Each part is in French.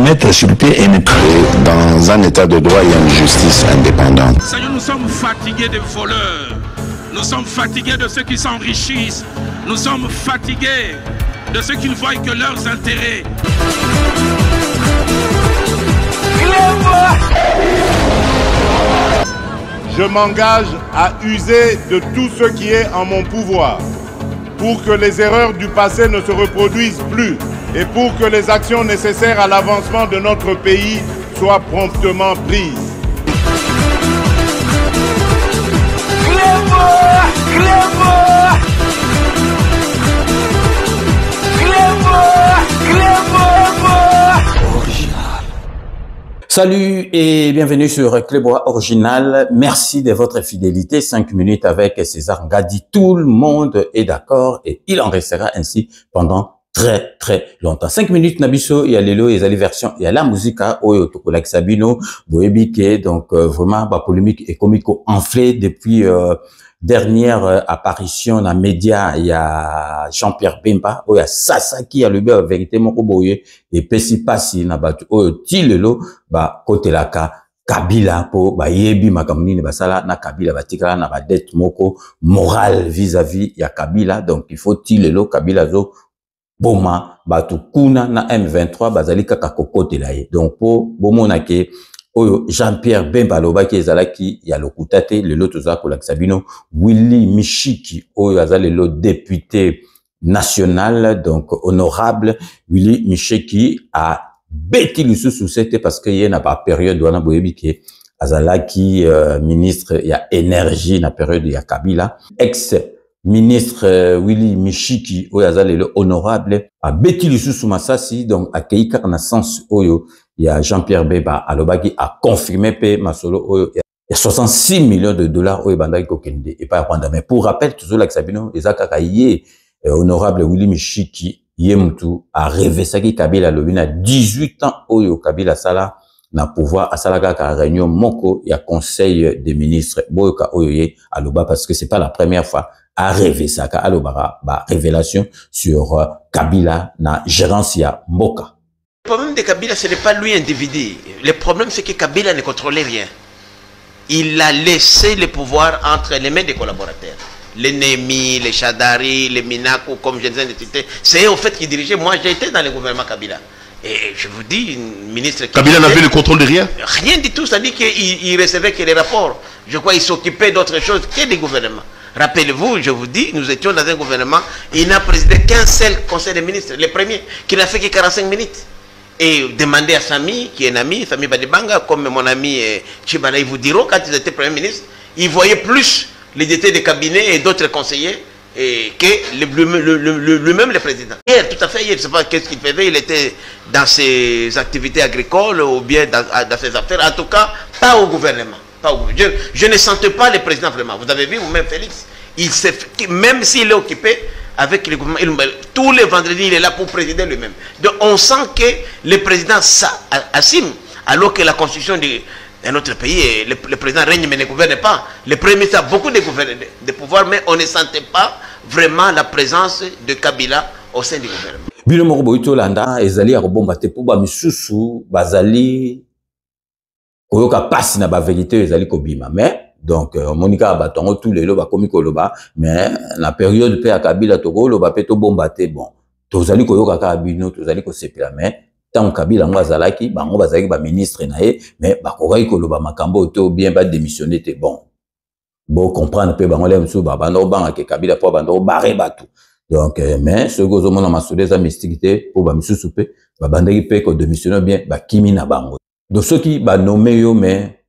mettre sur pied et dans un état de droit, il y a une justice indépendante. Seigneur, nous sommes fatigués des voleurs. Nous sommes fatigués de ceux qui s'enrichissent. Nous sommes fatigués de ceux qui ne voient que leurs intérêts. Je m'engage à user de tout ce qui est en mon pouvoir pour que les erreurs du passé ne se reproduisent plus et pour que les actions nécessaires à l'avancement de notre pays soient promptement prises. Salut et bienvenue sur Clébois Original. Merci de votre fidélité. 5 minutes avec César Ngadi. Tout le monde est d'accord et il en restera ainsi pendant très longtemps. 5 minutes Nabiso, il y a Lelo, il y a les versions, il y a la musique, Oyo Tokolak Sabino, Boebike, donc vraiment polémique et comico enflé depuis dernière apparition dans les médias. Il y a Jean-Pierre Bemba, il y a Sasaki, il y a le vérité mon boye et Pessi Passi na batu Oyo Tilelo côté la Kabila po yebi makamuni ne basala na Kabila batikala na dette moko morale vis-à-vis ya Kabila, donc il faut Tilelo Kabila zo boma batu kuna na M23 bazali kaka kokote la ye. Donc po bomona ke oyo Jean-Pierre Bemba lobaki ezalaki ya lokutate le lot toza ko Sabino Willy Mishiki oyo azali le député national, donc honorable Willy Mishiki a beti lisusu c'était parce que y na pas période wana boyebi ke azalaki ministre ya énergie na période ya Kabila. Ex ministre Willy Mishiki oyo azali le honorable a beti lisusu masasi, donc a keika na sens oyo ya Jean-Pierre Bemba alobaki a confirmé pe masolo oyo ya 66 millions de dollars oyo bandaki kokende et pas Rwanda. Mais pour rappel toujours la Sabino ezaka ye honorable Willy Mishiki Yemutu a rêvé ça qui Kabila lobina 18 ans oyo Kabila sala na pouvoir à salaka ka réunion moko ya conseil des ministres boyoka oyoye aloba, parce que c'est pas la première fois à rêver ça ka alobara ba révélation sur Kabila na gérance ya mboka. Le problème de Kabila, ce n'est pas lui individu. Le problème, c'est que Kabila ne contrôlait rien. Il a laissé le pouvoir entre les mains des collaborateurs. Les Némi, les Chadari, les Minakou, comme je disais, c'est eux, au fait, qui dirigeaient. Moi, j'ai été dans le gouvernement Kabila. Et je vous dis, ministre... Kabila n'avait le contrôle de rien? Rien du tout. Ça dit qu'il recevait que les rapports. Je crois qu'il s'occupait d'autre chose que des gouvernements. Rappelez-vous, je vous dis, nous étions dans un gouvernement, il n'a présidé qu'un seul conseil des ministres, le premier, qui n'a fait que 45 minutes. Et demander à Sami, qui est un ami, Sami Badibanga, comme mon ami Chibana, ils vous diront, quand ils étaient Premier ministre, ils voyaient plus les détails des cabinets et d'autres conseillers que lui-même le président. Hier, tout à fait, hier, je ne sais pas qu'est-ce qu'il faisait, il était dans ses activités agricoles ou bien dans ses affaires, en tout cas, pas au gouvernement. Je ne sentais pas le président vraiment. Vous avez vu, vous-même Félix, même s'il est occupé, avec le gouvernement, tous les vendredis, il est là pour présider lui-même. Donc on sent que le président assume, alors que la constitution de notre pays, le président règne mais ne gouverne pas. Le premier ministre a beaucoup de pouvoir, mais on ne sentait pas vraiment la présence de Kabila au sein du gouvernement. Bilo moko boito landa ezali akobomba te po ba misusu bazali koyoka pasi na ba vérité ezali kobima, mais donc Monica batongo tous les loba komi koloba, mais la période pe Kabila toko loba pe to bomba te bon tozali koyoka ka bino tozali ko sepela, mais tant Kabila ngo azalaki bango bazali ba ministre na ye, mais bakokai koloba makambo to bien ba démissionner te bon comprendre pe bango lemsu ba bando banga ke Kabila po bando baré batu. Donc mais ce gozo mona masudeza za mysticité po ba misusu pe ba bandaki pe ko démissionner bien ba kimi na bango. Donc ceux qui ba nommé yo, mais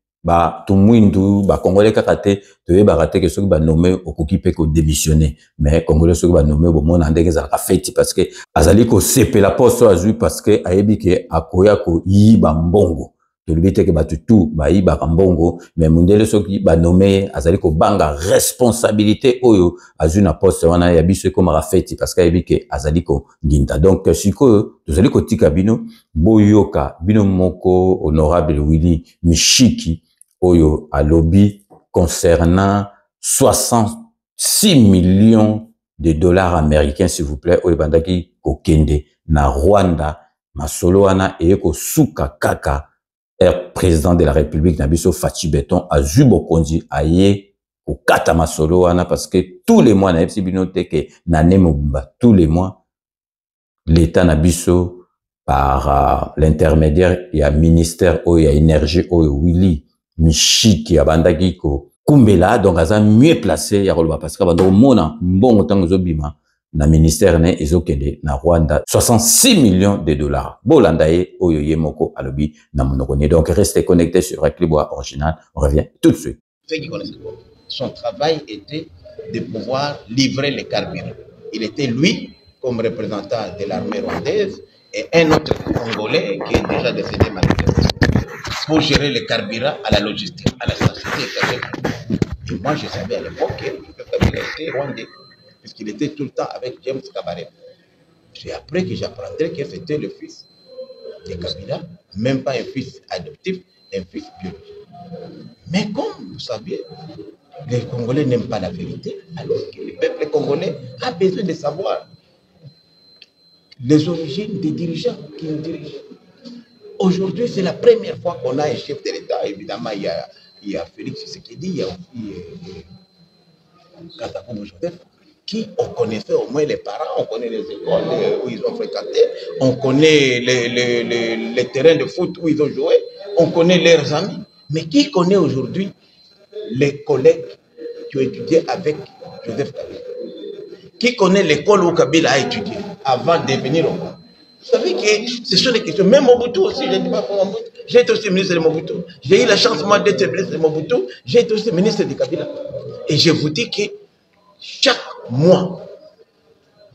tout mwindu congolais kakate te barate que ceux qui ba nommé okoki pe ko démissionner, mais congolais ceux qui ba nommé bo mona ndenge za ka feti parce que azali ko sepe la poste azui parce que ayebi ke akoya ko yiba mbongo to libite ke batutu ba yiba mbongo, mais mundele ceux qui ba nommé azali ko banga responsabilité oyo azui na poste wana ya biso ko mara feti parce que ayebi ke azali ko nginta. Donc siko tozali ko tika bino boyoka bino moko honorable Willy Mishiki oyo a lobby concernant 66 millions de dollars américains, s'il vous plaît, oyo bandaki kokende na Rwanda masolo wana eko suka kaka président de la République Nabiso Fachi Beton a Zubo Kondi aye au kata masolo wana parce que tous les mois na epsi binote ke na nemobumba tous les mois l'état Nabiso par l'intermédiaire il y a ministère il y a énergie Willy Michiki abandaki ko kumbela donc aza mieux placé ya koloba parce que bando mona mbongo tango zobima na ministère ne ezokende na Rwanda 66 millions de dollars. Bolandaye oyoye moko alobi na monokoni. Donc restez connectés sur Reclebois Original. On revient tout de suite. Ceux qui connaissent son travail était de pouvoir livrer les carburants. Il était lui comme représentant de l'armée rwandaise et un autre Congolais qui est déjà décédé malheureusement pour gérer les carburants à la logistique, à la société. Et moi je savais à l'époque qu'il était rwandais. Puisqu'il était tout le temps avec James Kabarebe. C'est après que j'apprendrai que c'était le fils de Kabila, même pas un fils adoptif, un fils biologique. Mais comme vous savez, les Congolais n'aiment pas la vérité, alors que le peuple congolais a besoin de savoir les origines des dirigeants qui nous dirigent. Aujourd'hui, c'est la première fois qu'on a un chef de l'État. Évidemment, il y a Félix Tshisekedi, il y a aussi Kasavubu Joseph, qui on connaissait au moins les parents, on connaît les écoles où ils ont fréquenté, on connaît les terrains de foot où ils ont joué, on connaît leurs amis. Mais qui connaît aujourd'hui les collègues qui ont étudié avec Joseph Kabila? Qui connaît l'école où Kabila a étudié avant de venir au Congo? Vous savez que ce sont des questions. Même Mobutu aussi, je ne dis pas pour Mobutu. J'ai été aussi ministre de Mobutu. J'ai eu la chance, moi, d'être ministre de Mobutu. J'ai été aussi ministre de Kabila. Et je vous dis que chaque mois,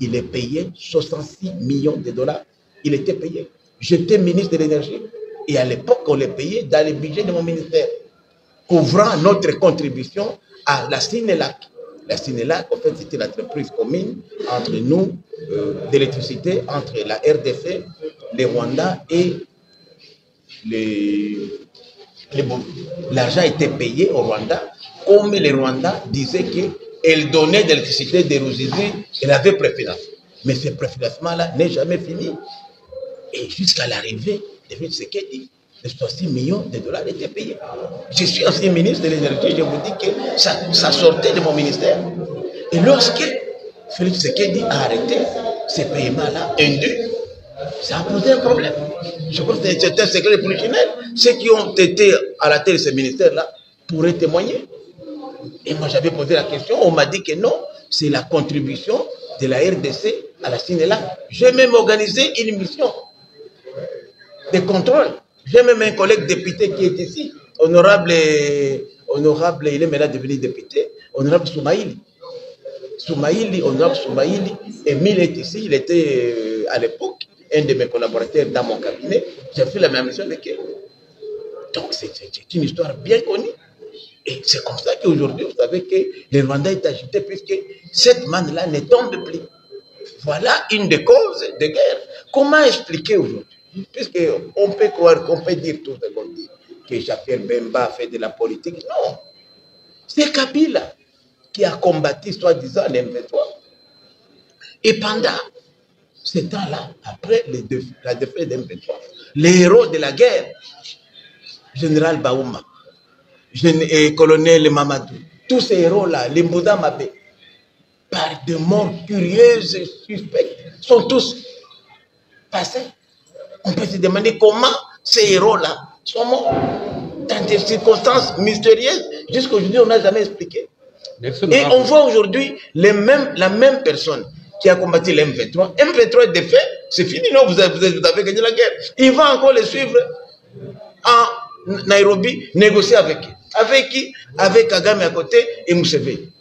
il est payé 66 millions de dollars. Il était payé. J'étais ministre de l'énergie. Et à l'époque, on les payait dans le budget de mon ministère, couvrant notre contribution à la Sinelac. La Sinelac, en fait, c'était l'entreprise commune entre nous, d'électricité, entre la RDC, les Rwandais et les Burundais. L'argent était payé au Rwanda, comme les Rwandais disaient qu'elle donnait de l'électricité des Ruzizi, elle avait préfinancé. Mais ce préfinancement-là n'est jamais fini. Et jusqu'à l'arrivée de Félix Tshisekedi, les 66 millions de dollars étaient payés. Je suis ancien ministre de l'énergie, je vous dis que ça sortait de mon ministère. Et lorsque Félix Tshisekedi a arrêté ces paiements-là, ça a posé un problème. Je pense que c'est un secret polichinelle. Ceux qui ont été à la tête de ce ministère-là pourraient témoigner. Et moi, j'avais posé la question, on m'a dit que non, c'est la contribution de la RDC à la Sinelac. J'ai même organisé une mission de contrôle. J'ai même un collègue député qui est ici, honorable, il est maintenant devenu député, honorable Soumaïli. Honorable Soumaïli, Emile est ici, il était à l'époque un de mes collaborateurs dans mon cabinet. J'ai fait la même mission avec eux. Donc c'est une histoire bien connue. Et c'est comme ça qu'aujourd'hui, vous savez que le Rwanda est agité puisque cette manne-là ne tombe plus. Voilà une des causes de guerre. Comment expliquer aujourd'hui? Puisqu'on peut croire, qu'on peut dire tout ce qu'on dit, que Jaffer Bemba fait de la politique. Non. C'est Kabila qui a combattu, soi-disant, l'M23. Et pendant ce temps-là, après la défaite de l'M23, les héros de la guerre, général Baouma, colonel Mamadou, tous ces héros-là, les Mbouda Mabé, par de morts curieuses et suspectes, sont tous passés. On peut se demander comment ces héros-là sont morts dans des circonstances mystérieuses. Jusqu'aujourd'hui, on n'a jamais expliqué. Et on voit aujourd'hui la même personne qui a combattu l'M23. M23 est défait, c'est fini, non, vous avez gagné la guerre. Il va encore les suivre en Nairobi, négocier avec qui? Avec qui? Avec Kagame à côté et Museveni.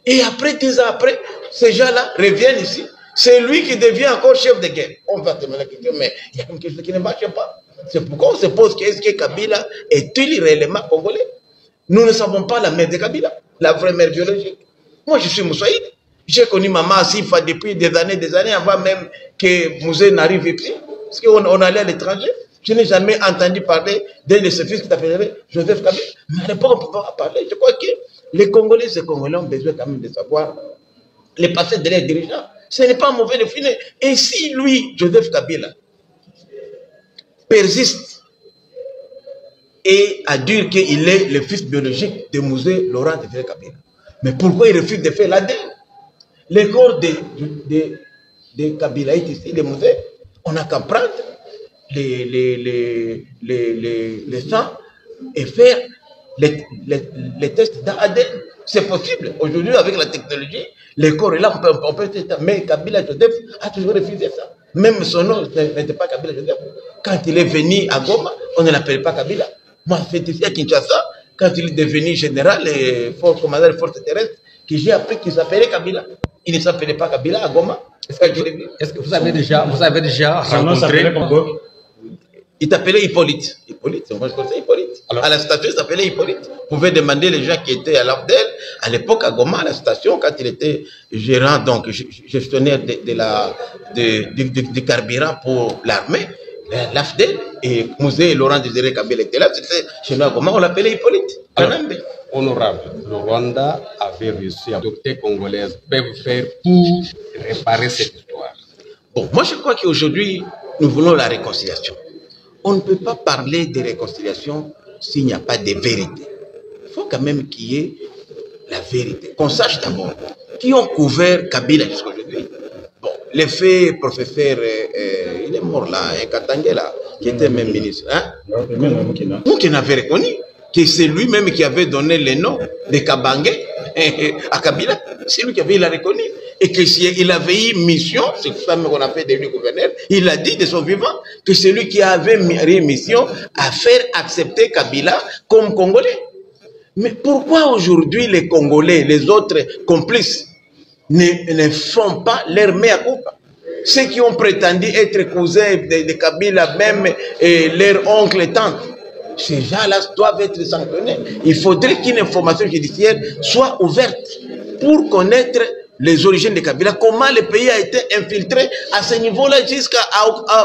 Et après, 10 ans après, ces gens-là reviennent ici. C'est lui qui devient encore chef de guerre. On va te demander la question, mais il y a quelque chose qui ne marche pas. C'est pourquoi on se pose qu'est-ce que Kabila est-il réellement congolais? Nous ne savons pas la mère de Kabila, la vraie mère biologique. Moi, je suis Moussaïd. J'ai connu Maman Sifa depuis des années, avant même que Mouzé n'arrive ici. Parce qu'on allait à l'étranger. Je n'ai jamais entendu parler d'un de ses fils qui s'appellerait Joseph Kabila. Mais à l'époque, on ne peut pas parler. Je crois que les Congolais ont besoin quand même de savoir les passés de leurs dirigeants. Ce n'est pas mauvais de finir. Et si lui, Joseph Kabila, persiste et à dire qu'il est le fils biologique de Mouzé Laurent Désiré Kabila. Mais pourquoi il refuse de faire l'ADN? Le corps de Kabila est ici, de Mouzé. On n'a qu'à prendre les sangs et faire les tests d'ADN. C'est possible. Aujourd'hui, avec la technologie, le corps est là, on peut tester. Mais Kabila Joseph a toujours refusé ça. Même son nom n'était pas Kabila Joseph. Quand il est venu à Goma, on ne l'appelait pas Kabila. Moi, c'est ici à Kinshasa, quand il est devenu général et commandant des forces terrestres, que j'ai appris qu'il s'appelait Kabila. Il ne s'appelait pas Kabila à Goma. Est-ce que vous avez déjà rencontré? Il s'appelait Hippolyte. Hippolyte, moi je connaissais Hippolyte. Alors, à la station, il s'appelait Hippolyte. Vous pouvez demander les gens qui étaient à l'AFDEL, à l'époque à Goma, à la station, quand il était gérant, donc gestionnaire du carburant pour l'armée, l'AFDEL, et Mouzé Laurent Désiré Kabila était là, c'était chez nous à Goma, on l'appelait Hippolyte. Alors, honorable, le Rwanda avait réussi à adopter congolaises. Peuvent faire pour réparer cette histoire? Bon, moi je crois qu'aujourd'hui, nous voulons la réconciliation. On ne peut pas parler de réconciliation s'il n'y a pas de vérité. Il faut quand même qu'il y ait la vérité. Qu'on sache d'abord qui ont couvert Kabila jusqu'à aujourd'hui. Bon, l'effet professeur, il est mort là, un Katangé là, qui était même ministre. Hein? Moukina avait reconnu que c'est lui-même qui avait donné le nom de Kabangé à Kabila. C'est lui qui avait, il a reconnu. Et qu'il avait eu mission, c'est ça qu'on a fait de lui gouverneur, il a dit de son vivant que c'est lui qui avait eu mission à faire accepter Kabila comme Congolais. Mais pourquoi aujourd'hui les Congolais, les autres complices, ne font pas leur mea culpa? Ceux qui ont prétendu être cousins de Kabila, même leur oncle et tante, ces gens-là doivent être sanctionnés. Il faudrait qu'une information judiciaire soit ouverte pour connaître les origines de Kabila, comment le pays a été infiltré à ce niveau-là jusqu'à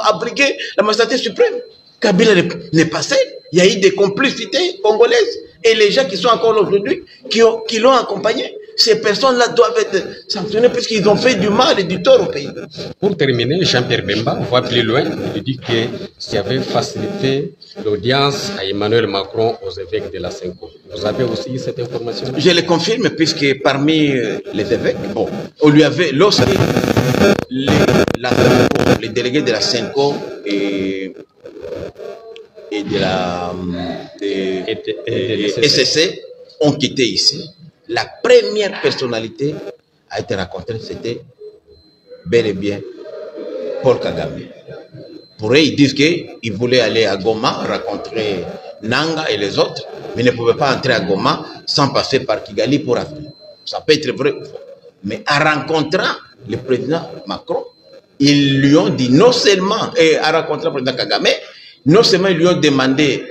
abriguer la magistrature suprême. Kabila n'est pas seul. Il y a eu des complicités congolaises. Et les gens qui sont encore là aujourd'hui, qui l'ont accompagné, ces personnes-là doivent être sanctionnées puisqu'ils ont fait du mal et du tort au pays. Pour terminer, Jean-Pierre Bemba, on va plus loin, il dit que ça avait facilité l'audience à Emmanuel Macron aux évêques de la Senko. Vous avez aussi cette information? Je le confirme puisque parmi les évêques, bon, on lui avait, lorsque les délégués de la Senko et de la SSC ont quitté ici, la première personnalité a été rencontrée, c'était bel et bien Paul Kagame. Pour eux, ils disent qu'ils voulaient aller à Goma rencontrer Nanga et les autres, mais ne pouvaient pas entrer à Goma sans passer par Kigali pour arriver. Ça peut être vrai ou faux. Mais en rencontrant le président Macron, ils lui ont dit non seulement, et en rencontrant le président Kagame, non seulement ils lui ont demandé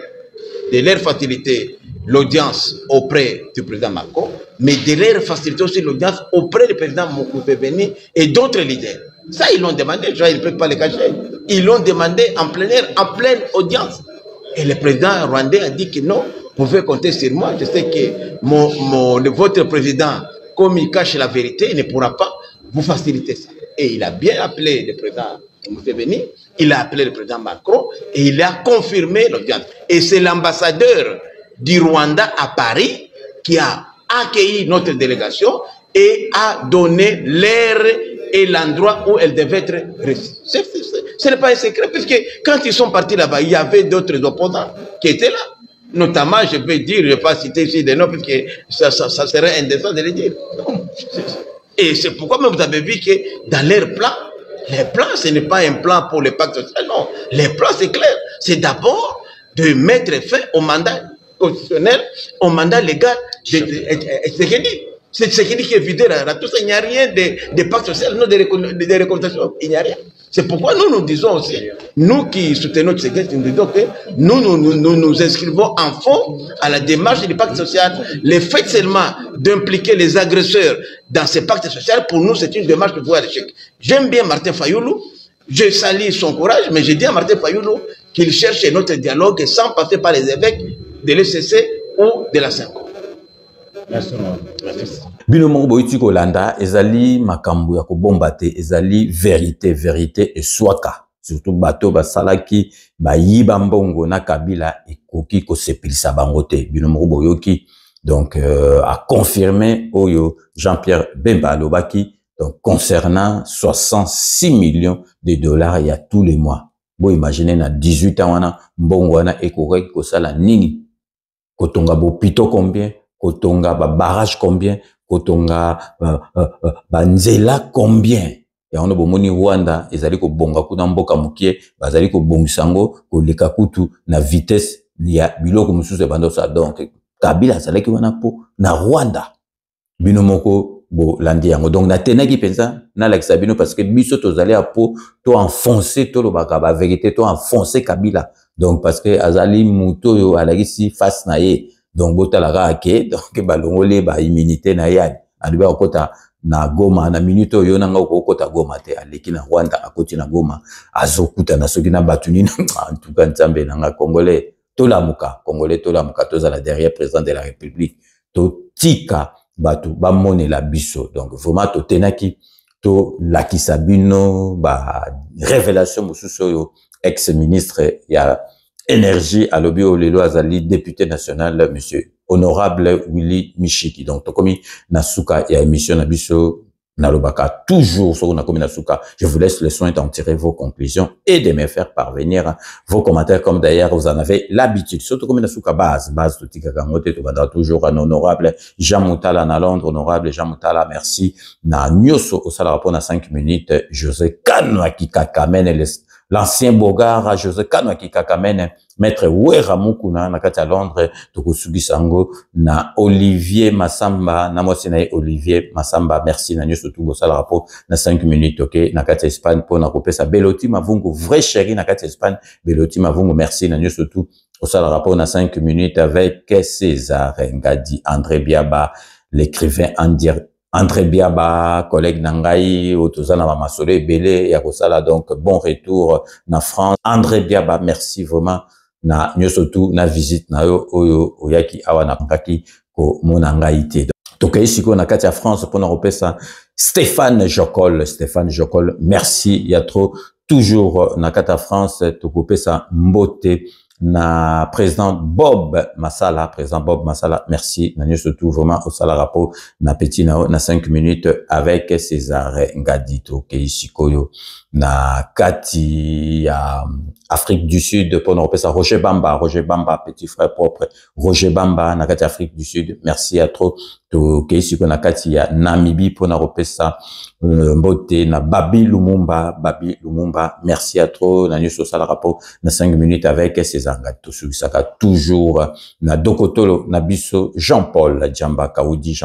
de leur faciliter l'audience auprès du président Macron, mais de leur faciliter aussi l'audience auprès du président Moukouébeni et d'autres leaders. Ça, ils l'ont demandé, ils ne peuvent pas le cacher. Ils l'ont demandé en plein air, en pleine audience. Et le président rwandais a dit que non, vous pouvez compter sur moi. Je sais que votre président, comme il cache la vérité, il ne pourra pas vous faciliter ça. Et il a bien appelé le président Moukouébeni, il a appelé le président Macron et il a confirmé l'audience. Et c'est l'ambassadeur du Rwanda à Paris qui a accueilli notre délégation et a donné l'heure et l'endroit où elle devait être reçue. Ce n'est pas un secret, puisque quand ils sont partis là-bas, il y avait d'autres opposants qui étaient là. Notamment, je peux dire, je ne vais pas citer ici des noms, puisque ça serait indécent de les dire. Et c'est pourquoi même vous avez vu que dans leur plan, les plans, ce n'est pas un plan pour le pacte social, non. Les plans, c'est clair. C'est d'abord de mettre fin au mandat constitutionnel, au mandat légal de Tshisekedi. C'est Tshisekedi qui est vidé là. Tout ça, il n'y a rien de pacte social, non, de réconciliation. Il n'y a rien. C'est pourquoi nous disons aussi, nous qui soutenons Tshisekedi, nous disons que nous inscrivons en fond à la démarche du pacte social. Le fait seulement d'impliquer les agresseurs dans ce pacte social, pour nous, c'est une démarche de voie à l'échec. J'aime bien Martin Fayoulou, je salue son courage, mais je dis à Martin Fayoulou qu'il cherche notre dialogue sans passer par les évêques de l'ECC ou de la Senko. Merci. Binomo boiti kolanda ezali makambu ya kobombate ezali vérité et swaka surtout bato basalaki bayiba mbongo na Kabila ekoki ko sepelisa bango te bino moko boyoki. Donc a confirmé Oyo Jean-Pierre Bemba alobaki donc concernant 66 millions de dollars il y a tous les mois. Bon imaginez na 18 ans wana mbongo wana ekoki ko sala nini, kotonga bopito combien, kotonga ba barrage combien, kotonga ba nzela combien. Ya ono bomoni Rwanda ezali ko bonga kuna mboka mukie bazali ko bongisango ko leka kutu na vitesse ya biloko mususu bando sa. Donc Kabila azalaki wana po na Rwanda bino moko bo landi yango. Donc na tenaki pensa na lakisa bino parce que biso tozali apo to enfoncer to lobaka ba vérité to enfoncer Kabila. Donc parce que azali muto yo alakisi face na ye. Donc botalaka ake donc balongole ba immunité na ye aliba okota na Goma na minute yo nanga okota Goma te aleki na Rwanda akoti na Goma azokuta na soki na batunina en tout cas nzambe nanga Congolais tolamuka Congolais tolamuka tozala derrière président de la République to tika batu ba monela biso. Donc vraiment to tenaki to lakisa bino ba révélation mususu yo ex-ministre ya énergie alobi olelo azali député national monsieur honorable Willy Michiki. Donc tokomi nasuka ya émission na biso nalobaka toujours sur na komi nasuka. Je vous laisse le soin d'en tirer vos conclusions et de me faire parvenir vos commentaires comme d'ailleurs vous en avez l'habitude. Surtout comme nasuka base totika kangote to banda toujours un honorable Jean Moutala na Londres. Honorable Jean Moutala, merci na nyoso au sala rapport na 5 minutes. José Kanwa qui kakamene l'ancien Bogara José Kanwa qui kakamene maître Wera Mukuna na kati à Londres tokosugi sango na Olivier Massamba na mosina Olivier Massamba. Merci na nyoso tout bosala rapport na 5 minutes. OK na kati Espagne pour na kopesa Beloti Mavungu vrai chéri na kati Espagne Beloti Mavungu. Merci na nyoso tout bosala rapport na 5 minutes avec César Ngadi, André Biaba l'écrivain André Biaba, collègue Nangai, Otozana Mamasole, Belé, Yakosala, donc bon retour na France. André Biaba, merci vraiment na nyosotu na visite na yo oyo oyaki awa na kaki ko monangaite. Donc ici ko na kati ya France pour na repesa Stéphane Jocol, merci ya trop toujours na kati ya France to kopesa mbote na président Bob Massala, merci na surtout vraiment au sala rapport na petit na 5 minutes avec César Ngadito ke ici koyo na kati ya Afrique du Sud pour nous repasser Roger Bamba, petit frère propre Roger Bamba na kati Afrique du Sud. Merci à trop to ke ici ko na kati ya Namibie pour nous repasser mbote na Babi Lumumba, merci à trop na nyuso sala rapport na 5 minutes avec César Ngadito saka toujours na Dokotolo na biso Jean-Paul Djamba Kaoudi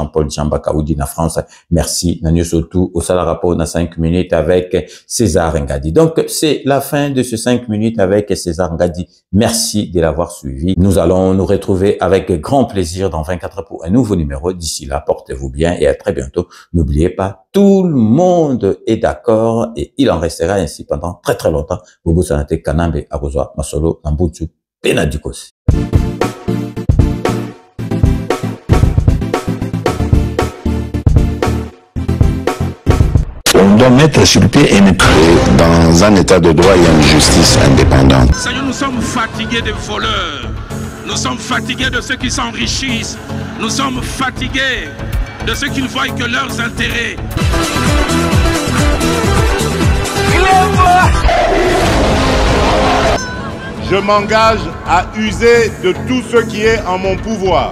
na France. Merci na nyuso tout au sala rapport na 5 minutes avec César Ngadi. Donc c'est la fin de ce 5 minutes avec César Ngadi. Merci de l'avoir suivi. Nous allons nous retrouver avec grand plaisir dans 24 heures pour un nouveau numéro. D'ici là, portez-vous bien et à très bientôt. N'oubliez pas, tout le monde est d'accord et il en restera ainsi pendant très très longtemps. Bobo Sanate Kanambe Akozwa Masolo Nambutu Penadikos. On doit mettre sur pied et dans un état de droit et une justice indépendante. Seigneur, nous sommes fatigués des voleurs. Nous sommes fatigués de ceux qui s'enrichissent. Nous sommes fatigués de ceux qui ne voient que leurs intérêts. Je m'engage à user de tout ce qui est en mon pouvoir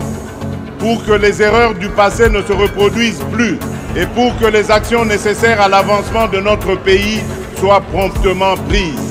pour que les erreurs du passé ne se reproduisent plus et pour que les actions nécessaires à l'avancement de notre pays soient promptement prises.